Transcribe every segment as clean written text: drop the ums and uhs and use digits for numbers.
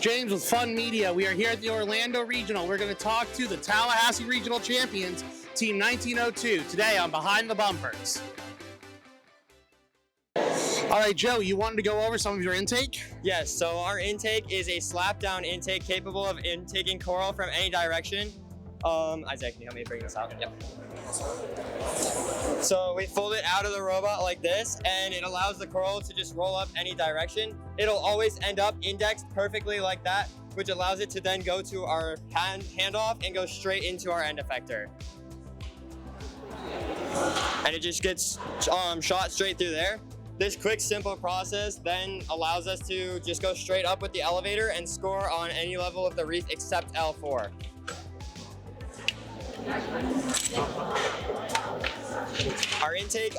James with Fun Media. We are here at the Orlando Regional. We're going to talk to the Tallahassee Regional Champions, Team 1902, today on Behind the Bumpers. All right, Joe, you wanted to go over some of your intake? Yes, so our intake is a slap-down intake capable of intaking coral from any direction. Isaac, can you help me bring this out? Yep. So we fold it out of the robot like this, and it allows the coral to just roll up any direction. It'll always end up indexed perfectly like that, which allows it to then go to our handoff and go straight into our end effector. And it just gets shot straight through there. This quick, simple process then allows us to just go straight up with the elevator and score on any level of the reef except L4. Our intake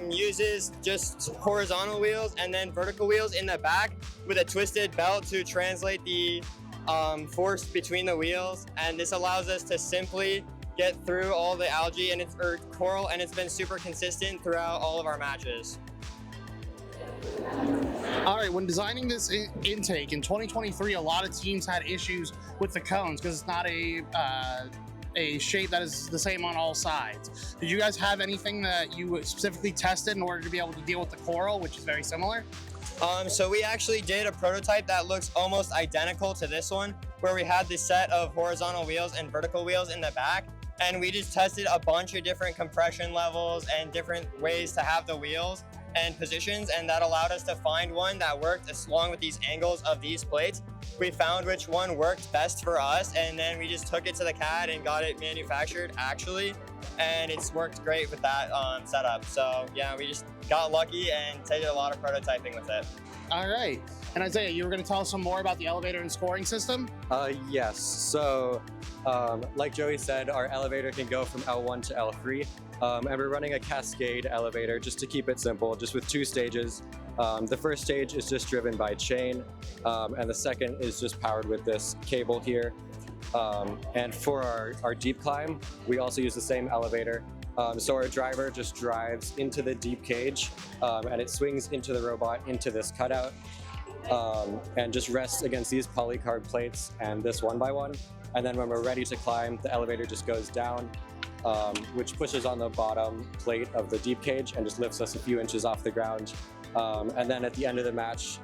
uses just horizontal wheels and then vertical wheels in the back with a twisted belt to translate the force between the wheels, and this allows us to simply get through all the algae and coral, and it's been super consistent throughout all of our matches. All right, when designing this intake in 2023, a lot of teams had issues with the cones because it's not a shape that is the same on all sides. Did you guys have anything that you specifically tested in order to be able to deal with the coral, which is very similar? So we actually did a prototype that looks almost identical to this one, where we had the set of horizontal wheels and vertical wheels in the back, and we just tested a bunch of different compression levels and different ways to have the wheels and positions, and that allowed us to find one that worked along with these angles of these plates. We found which one worked best for us, and then we just took it to the CAD and got it manufactured actually, and it's worked great with that setup. So yeah, we just got lucky and did a lot of prototyping with it. All right, and Isaiah, you were going to tell us some more about the elevator and scoring system? Yes, so like Joey said, our elevator can go from L1 to L3. And we're running a cascade elevator just to keep it simple, just with 2 stages. The first stage is just driven by chain, and the second is just powered with this cable here. And for our deep climb, we also use the same elevator. So our driver just drives into the deep cage, and it swings into the robot into this cutout, and just rests against these polycarb plates and this 1x1. And then when we're ready to climb, the elevator just goes down, which pushes on the bottom plate of the deep cage and just lifts us a few inches off the ground. And then at the end of the match,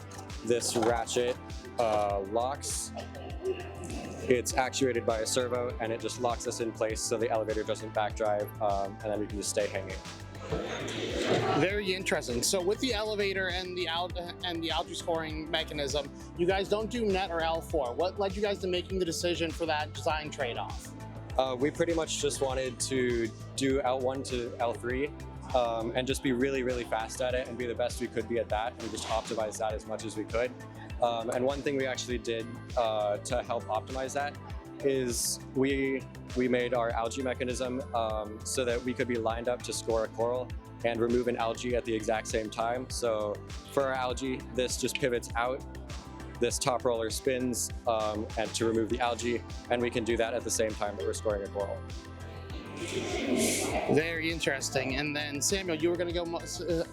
this ratchet locks. It's actuated by a servo, and it just locks us in place so the elevator doesn't backdrive, and then we can just stay hanging. Very interesting. So with the elevator and the algae scoring mechanism, you guys don't do net or L4. What led you guys to making the decision for that design trade-off? We pretty much just wanted to do L1 to L3 and just be really, really fast at it and be the best we could be at that, and just optimize that as much as we could. And one thing we actually did to help optimize that is we made our algae mechanism so that we could be lined up to score a coral and remove an algae at the exact same time. So for our algae, this just pivots out, this top roller spins and to remove the algae, and we can do that at the same time that we're scoring a coral. Very interesting. And then Samuel, you were going to go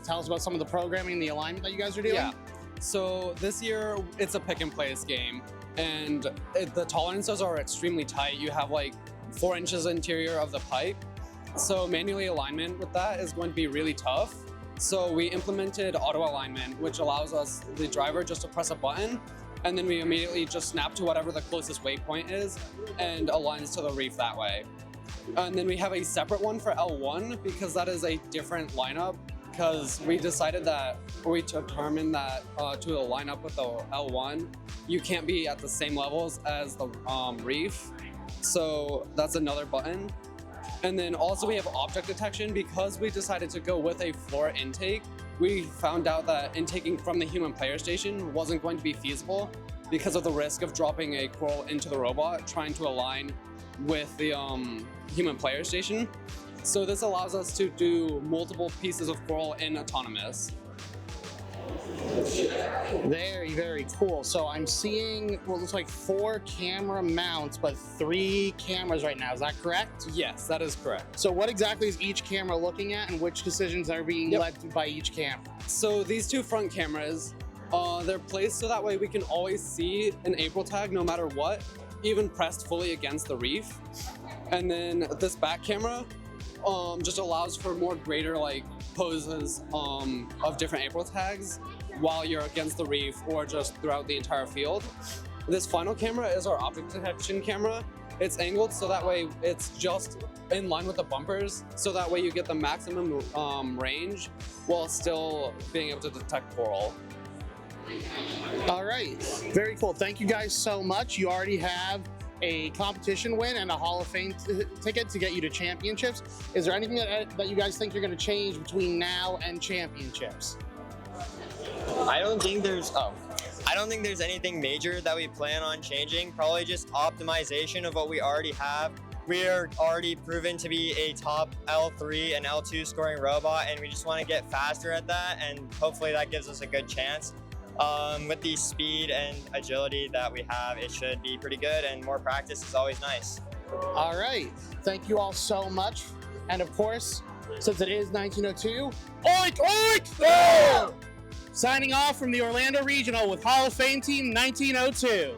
tell us about some of the programming and the alignment that you guys are doing? Yeah. So this year it's a pick and place game, and the tolerances are extremely tight. You have like 4 inches interior of the pipe. So manually alignment with that is going to be really tough. So we implemented auto alignment, which allows us, the driver, just to press a button, and then we immediately just snap to whatever the closest waypoint is and aligns to the reef that way. And then we have a separate one for L1 because that is a different lineup, because we decided that, or we determined that to align up with the L1, you can't be at the same levels as the reef. So that's another button. And then also we have object detection. Because we decided to go with a floor intake, we found out that intaking from the human player station wasn't going to be feasible because of the risk of dropping a coral into the robot trying to align with the human player station. So this allows us to do multiple pieces of coral in autonomous. Very, very cool. So I'm seeing what looks like 4 camera mounts, but 3 cameras right now. Is that correct? Yes, that is correct. So what exactly is each camera looking at, and which decisions are being led by each camera? So these 2 front cameras They're placed so that way we can always see an April tag no matter what, even pressed fully against the reef. And then this back camera just allows for more greater like poses of different April tags while you're against the reef or just throughout the entire field. This final camera is our object detection camera. It's angled so that way it's just in line with the bumpers, so that way you get the maximum range while still being able to detect coral. All right, very cool. Thank you guys so much. You already have a competition win and a Hall of Fame ticket to get you to championships. Is there anything that you guys think you're going to change between now and championships? I don't think there's anything major that we plan on changing. Probably just optimization of what we already have. We are already proven to be a top L3 and L2 scoring robot, and we just want to get faster at that, and hopefully that gives us a good chance. With the speed and agility that we have, it should be pretty good, and more practice is always nice. All right, thank you all so much. And of course, since it is 1902, oink oink! Yeah! Signing off from the Orlando Regional with Hall of Fame Team 1902.